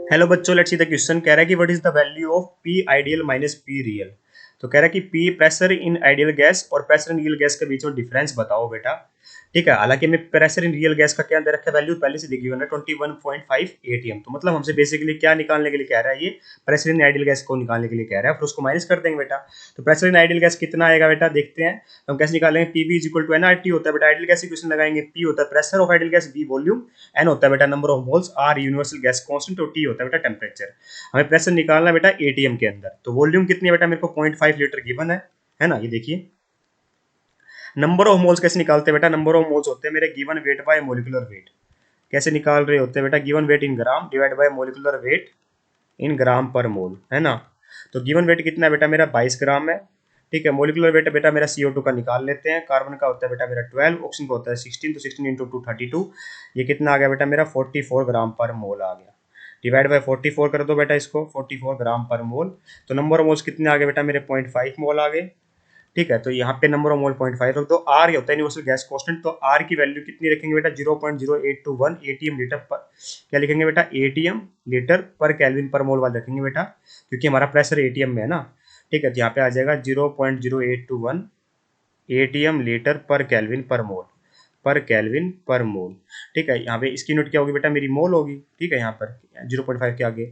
Hello बच्चों, let's see the question. कह रहा है कि what is the value of P ideal minus P real. तो कह रहा है कि P pressure in ideal gas और प्रेशर इन रियल गैस के बीच में डिफरेंस बताओ बेटा। ठीक है, हालांकि हमें प्रेशर इन रियल गैस का क्या दे रखा है, वैल्यू पहले से दिखी हुई है 21.5 एटीएम। तो मतलब हमसे बेसिकली क्या निकालने के लिए कह रहा है, ये प्रेशर इन आइडियल गैस को निकालने के लिए कह रहा है, फिर उसको माइनस कर देंगे बेटा। तो प्रेशर इन आइडियल गैस कितना आएगा बेटा, देखते हैं। तो हम कैसे निकालेंगे, P V is equal to N R T होता है बेटा, आइडियल गैस इक्वेशन लगाएंगे। पी होता है pressure of ideal gas, V volume, N होता है बेटा number of moles, R universal gas constant और टी होता है बेटा टेम्परेचर। हमें प्रेशर निकालना बेटा एटीएम के अंदर। तो वॉल्यूम कितनी है बेटा, मेरे को 0.5 लीटर गिवन है ना, ये देखिए। नंबर ऑफ मोल्स कैसे निकालते हैं बेटा, नंबर ऑफ मोल्स होते हैं मेरे given weight by molecular weight. कैसे निकाल रहे होते हैं बेटा, given weight in gram divide by molecular weight in gram per mole, है ना। तो गिवन वेट कितना है बेटा, मेरा 22 ग्राम है। ठीक है, मोलिकुलर वेट बेटा मेरा CO2 का निकाल लेते हैं। कार्बन का होता है बेटा मेरा 12, ऑक्सीजन का होता है 16, तो 16 इंटू 2 32। ये कितना आ गया बेटा, मेरा 44 ग्राम पर मोल आ गया। डिवाइड बाय 44 कर दो बेटा इसको, 44 ग्राम पर मोल। तो नंबर ऑफ मोल्स कितने आ गए बेटा, मेरे 0.5 मोल आ गए। ठीक है, तो यहाँ पे नंबर ऑफ मोल 0.5 रख दो। आर होता है यूनिवर्सल गैस कांस्टेंट, तो आर की वैल्यू कितनी रखेंगे बेटा, 0.0821 एटीएम लीटर पर, क्या लिखेंगे बेटा, एटीएम लीटर पर केल्विन पर मोल वाला रखेंगे बेटा, क्योंकि हमारा प्रेशर एटीएम में है ना। ठीक है, तो यहाँ पे आ जाएगा 0.0821 एटीएम लीटर पर केल्विन पर मोल, पर केल्विन पर मोल। ठीक है, यहाँ पे इसकी यूनिट क्या होगी बेटा, मेरी मोल होगी। ठीक है, यहाँ पर 0.5 के आगे।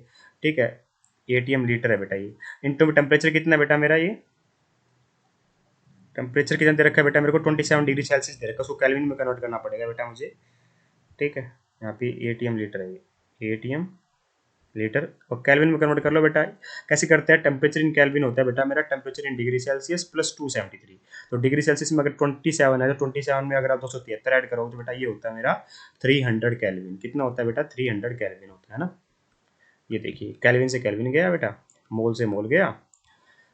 ठीक है, एटीएम लीटर है बेटा ये। इनटू टेम्परेचर कितना है बेटा मेरा, ये टेम्परेचर कितना दे रखा है बेटा, मेरे को 27 डिग्री सेल्सियस दे रखा है, उसको केल्विन में कन्वर्ट करना पड़ेगा बेटा मुझे। ठीक है, यहाँ पे एटीएम लीटर है, ये एटीएम लीटर और केल्विन में कन्वर्ट कर लो बेटा। कैसे करते हैं, टेम्परेचर इन केल्विन होता है बेटा मेरा temperature in degree Celsius plus 273। तो डिग्री सेल्सियस में अगर 27 है, तो 27 में अगर आप 273 ऐड करोगे तो बेटा ये होता है मेरा 300 केल्विन। कितना होता है बेटा, 300 केल्विन होता है ना। ये देखिए, केल्विन से केल्विन गया बेटा, मोल से मोल गया।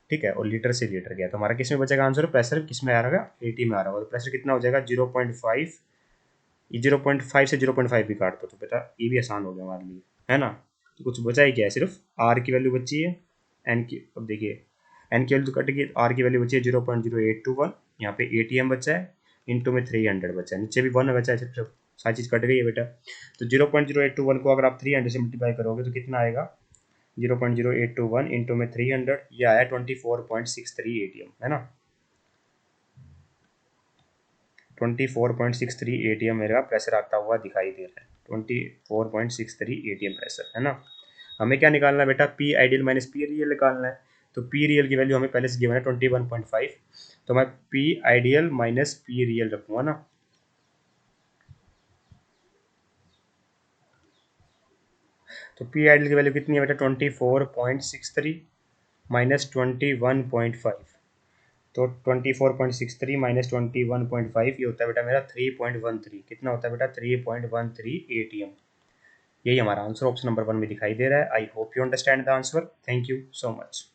ठीक है, और लीटर से लीटर गया। तो हमारा किस में बचेगा आंसर, प्रेशर किस में आ रहा है, 80 में आ रहा होगा। तो प्रेशर कितना हो जाएगा 0.5। ये 0.5 से 0.5 भी काट दो तो बेटा ये भी आसान हो गया हमारे लिए, है ना। तो कुछ बचा ही क्या है, सिर्फ आर की वैल्यू बची है। एन की, अब देखिए एन की वैल्यू तो कट गई, आर की वैल्यू बची है 0.0821। यहाँ पे एटीएम बचा है, इंटू में 300 बचा है, नीचे भी 1 बचा है, सिर्फ सारी चीज़ कट गई है बेटा। तो 0.0821 को अगर आप 300 से मल्टीप्लाई करोगे तो कितना आएगा, 0.0821 इंटू में 300, ये आया 24.63 एटीएम, है ना। 24.63 एटीएम मेरा प्रेशर आता हुआ दिखाई दे रहा है। 24.63 एटीएम प्रेशर, है ना। हमें क्या निकालना है बेटा, P ideal minus P real निकालना है। तो पी रियल की वैल्यू हमें पहले से गिवन है 21.5। तो मैं P ideal minus P real रखूंगा ना। तो पी आइडियल की वैल्यू कितनी है बेटा, 24.63 माइनस 21.5। तो 24.63 माइनस 21.5 ये होता है बेटा मेरा 3.13। कितना होता है बेटा, 3.13 एटीएम। यही हमारा आंसर ऑप्शन नंबर 1 में दिखाई दे रहा है। I hope you understand the answer. Thank you so much.